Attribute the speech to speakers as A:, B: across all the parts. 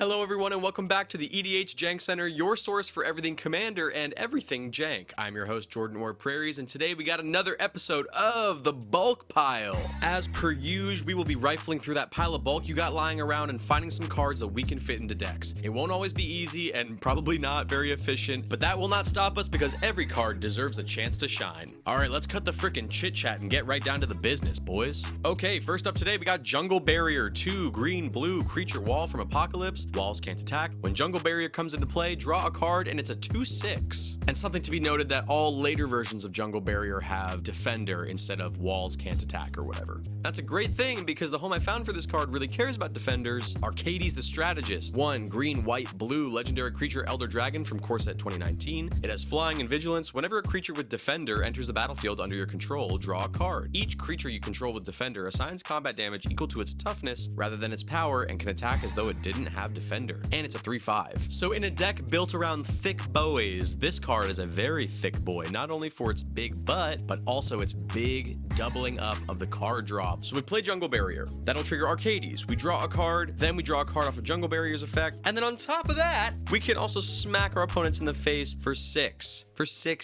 A: Hello everyone and welcome back to the EDH Jank Center, your source for everything Commander and everything Jank. I'm your host Jordan Or Prairies, and today we got another episode of the bulk pile. As per usual, we will be rifling through that pile of bulk you got lying around and finding some cards that we can fit into decks. It won't always be easy and probably not very efficient, but that will not stop us because every card deserves a chance to shine. Alright, let's cut the frickin' chit chat and get right down to the business, boys. Okay, first up today we got Jungle Barrier, 2 green-blue creature wall from Apocalypse. Walls can't attack. When Jungle Barrier comes into play, draw a card, and it's a 2/6. And something to be noted that all later versions of Jungle Barrier have Defender instead of Walls can't attack or whatever. That's a great thing because the home I found for this card really cares about defenders. Arcades the Strategist, 1 green, white, blue legendary creature Elder Dragon from Core Set 2019. It has flying and vigilance. Whenever a creature with Defender enters the battlefield under your control, draw a card. Each creature you control with Defender assigns combat damage equal to its toughness rather than its power and can attack as though it didn't have Defender. And it's a 3/5. So in a deck built around thick boys, this card is a very thick boy, not only for its big butt, but also its big doubling up of the card draw. So we play Jungle Barrier. That'll trigger Arcades. We draw a card, then we draw a card off of Jungle Barrier's effect, and then on top of that, we can also smack our opponents in the face for 6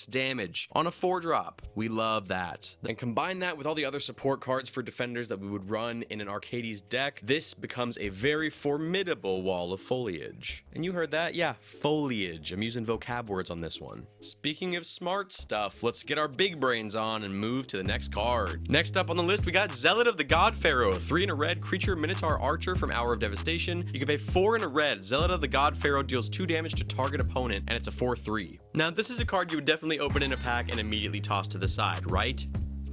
A: damage on a 4-drop. We love that. Then combine that with all the other support cards for defenders that we would run in an Arcades deck. This becomes a very formidable wall of foliage. And you heard that? Yeah, foliage. I'm using vocab words on this one. Speaking of smart stuff, let's get our big brains on and move to the next card. Next up on the list, we got Zealot of the God Pharaoh, 3 in a red creature Minotaur Archer from Hour of Devastation. You can pay 4 in a red. Zealot of the God Pharaoh deals 2 damage to target opponent, and it's a 4/3. Now, this is a card you would definitely open in a pack and immediately toss to the side, right?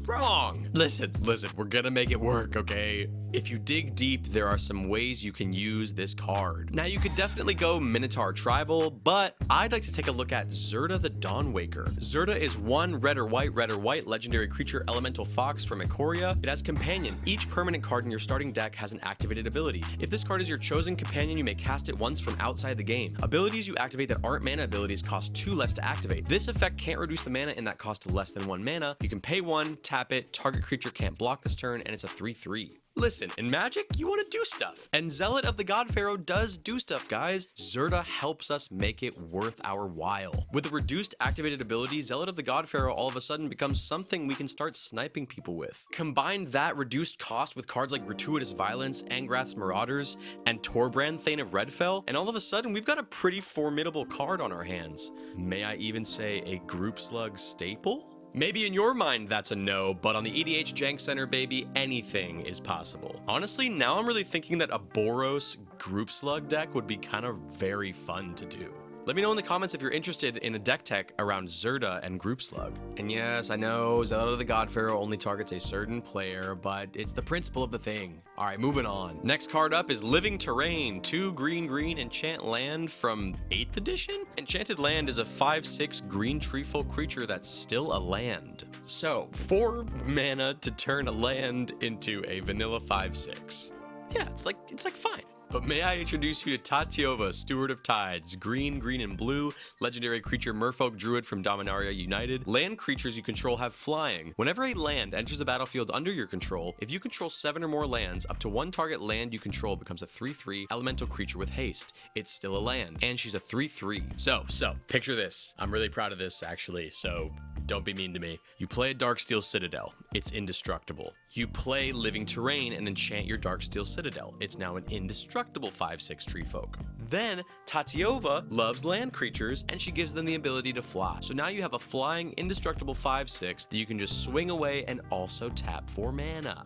A: Wrong. Listen, we're gonna make it work, okay? If you dig deep, there are some ways you can use this card. Now, you could definitely go Minotaur Tribal, but I'd like to take a look at Zirda the Dawnwaker. Zirda is 1 red or white legendary creature Elemental Fox from Ikoria. It has Companion. Each permanent card in your starting deck has an activated ability. If this card is your chosen companion, you may cast it once from outside the game. Abilities you activate that aren't mana abilities cost 2 less to activate. This effect can't reduce the mana in that cost to less than 1 mana. You can pay 1, tap it, target creature can't block this turn, and it's a 3/3. Listen, in Magic, you want to do stuff. And Zealot of the God Pharaoh does do stuff, guys. Zirda helps us make it worth our while. With the reduced activated ability, Zealot of the God Pharaoh all of a sudden becomes something we can start sniping people with. Combine that reduced cost with cards like Gratuitous Violence, Angrath's Marauders, and Torbrand, Thane of Redfell, and all of a sudden, we've got a pretty formidable card on our hands. May I even say a Group Slug staple? Maybe in your mind that's a no, but on the EDH Jank Center, baby, anything is possible. Honestly, now I'm really thinking that a Boros Group Slug deck would be kind of very fun to do. Let me know in the comments if you're interested in a deck tech around Zirda and Group Slug. And yes, I know Zealot of the God Pharaoh only targets a certain player, but it's the principle of the thing. Alright, moving on. Next card up is Living Terrain, 2 green enchant land from 8th edition? Enchanted Land is a 5/6 green treefolk creature that's still a land. So, 4 mana to turn a land into a vanilla 5/6. Yeah, it's like fine. But may I introduce you to Tatiova, Steward of Tides, green and blue, legendary creature Merfolk Druid from Dominaria United. Land creatures you control have flying. Whenever a land enters the battlefield under your control, if you control 7 or more lands, up to 1 target land you control becomes a 3/3 elemental creature with haste. It's still a land, and she's a 3/3. So, picture this. I'm really proud of this, actually, so don't be mean to me. You play a Darksteel Citadel. It's indestructible. You play Living Terrain and enchant your Darksteel Citadel. It's now an indestructible 5/6 treefolk. Then, Tatiova loves land creatures, and she gives them the ability to fly. So now you have a flying, indestructible 5/6 that you can just swing away and also tap for mana.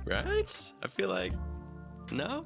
A: Right? I feel like... No?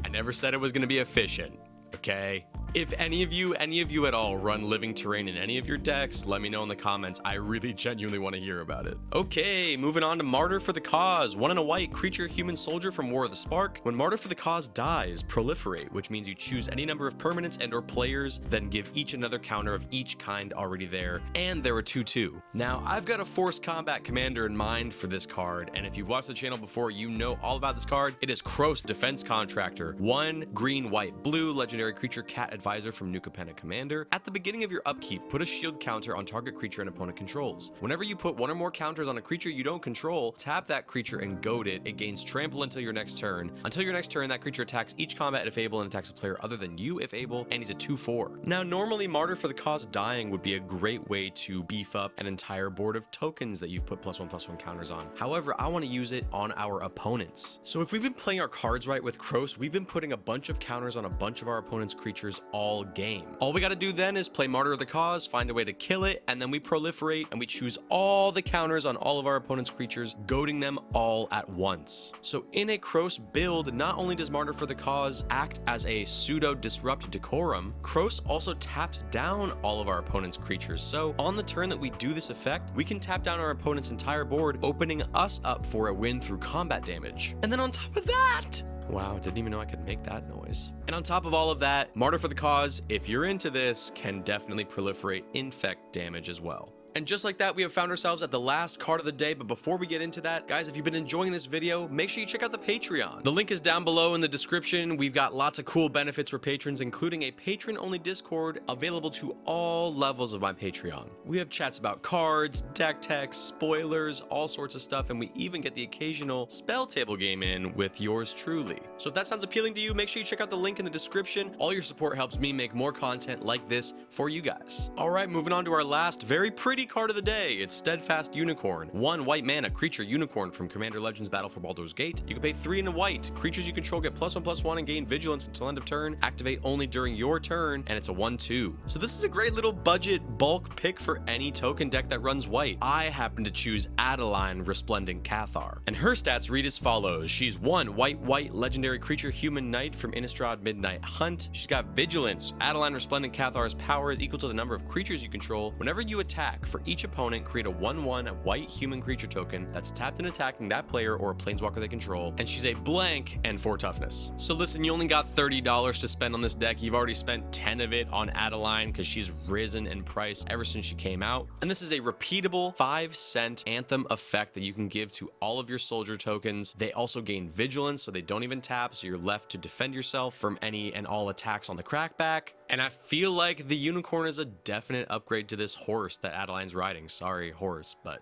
A: I never said it was going to be efficient, okay? If any of you at all run Living Terrain in any of your decks, let me know in the comments. I really genuinely want to hear about it. Okay, moving on to Martyr for the Cause. 1 in a white creature human soldier from War of the Spark. When Martyr for the Cause dies, proliferate, which means you choose any number of permanents and or players, then give each another counter of each kind already there, and there are 2/2. Now, I've got a Force Combat Commander in mind for this card, and if you've watched the channel before, you know all about this card. It is Krost, Defense Contractor. 1 green, white, blue, legendary creature Cat Visor from New Capenna Commander. At the beginning of your upkeep, put a shield counter on target creature an opponent controls. Whenever you put one or more counters on a creature you don't control, tap that creature and goad it. It gains trample until your next turn. Until your next turn, that creature attacks each combat if able and attacks a player other than you if able, and he's a 2/4. Now, normally Martyr for the Cause dying would be a great way to beef up an entire board of tokens that you've put +1/+1 counters on. However, I want to use it on our opponents. So if we've been playing our cards right with Kroos, we've been putting a bunch of counters on a bunch of our opponent's creatures all game. All we got to do then is play Martyr of the Cause, find a way to kill it, and then we proliferate and we choose all the counters on all of our opponent's creatures, goading them all at once. So in a Kroos build, not only does Martyr for the Cause act as a pseudo disrupt decorum, Kroos also taps down all of our opponent's creatures. So on the turn that we do this effect, we can tap down our opponent's entire board, opening us up for a win through combat damage. And then on top of that, wow, didn't even know I could make that noise. And on top of all of that, Martyr for the Cause, if you're into this, can definitely proliferate infect damage as well. And just like that, we have found ourselves at the last card of the day. But before we get into that, guys, if you've been enjoying this video, make sure you check out the Patreon. The link is down below in the description. We've got lots of cool benefits for patrons, including a patron-only Discord available to all levels of my Patreon. We have chats about cards, deck techs, spoilers, all sorts of stuff, and we even get the occasional spell table game in with yours truly. So if that sounds appealing to you, make sure you check out the link in the description. All your support helps me make more content like this for you guys. All right, moving on to our last very pretty card of the day. It's Steadfast Unicorn. 1 white mana creature unicorn from Commander Legends Battle for Baldur's Gate. You can pay 3 and a white. Creatures you control get +1/+1 and gain vigilance until end of turn. Activate only during your turn, and it's a 1/2. So this is a great little budget bulk pick for any token deck that runs white. I happen to choose Adeline Resplendent Cathar, and her stats read as follows. She's 1 white legendary creature human knight from Innistrad Midnight Hunt. She's got vigilance. Adeline Resplendent Cathar's power is equal to the number of creatures you control. Whenever you attack, for each opponent, create a 1/1 white human creature token that's tapped and attacking that player or a planeswalker they control, and she's a blank and 4 toughness. So listen, you only got $30 to spend on this deck. You've already spent 10 of it on Adeline because she's risen in price ever since she came out. And this is a repeatable 5-cent Anthem effect that you can give to all of your soldier tokens. They also gain vigilance, so they don't even tap, so you're left to defend yourself from any and all attacks on the crackback. And I feel like the unicorn is a definite upgrade to this horse that Adeline's riding. Sorry, horse, but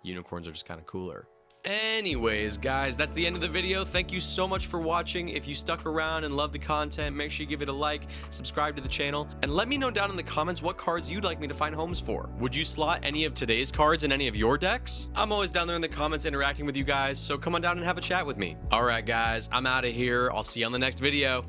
A: unicorns are just kind of cooler. Anyways, guys, that's the end of the video. Thank you so much for watching. If you stuck around and love the content, make sure you give it a like, subscribe to the channel, and let me know down in the comments what cards you'd like me to find homes for. Would you slot any of today's cards in any of your decks? I'm always down there in the comments interacting with you guys, so come on down and have a chat with me. All right, guys, I'm out of here. I'll see you on the next video.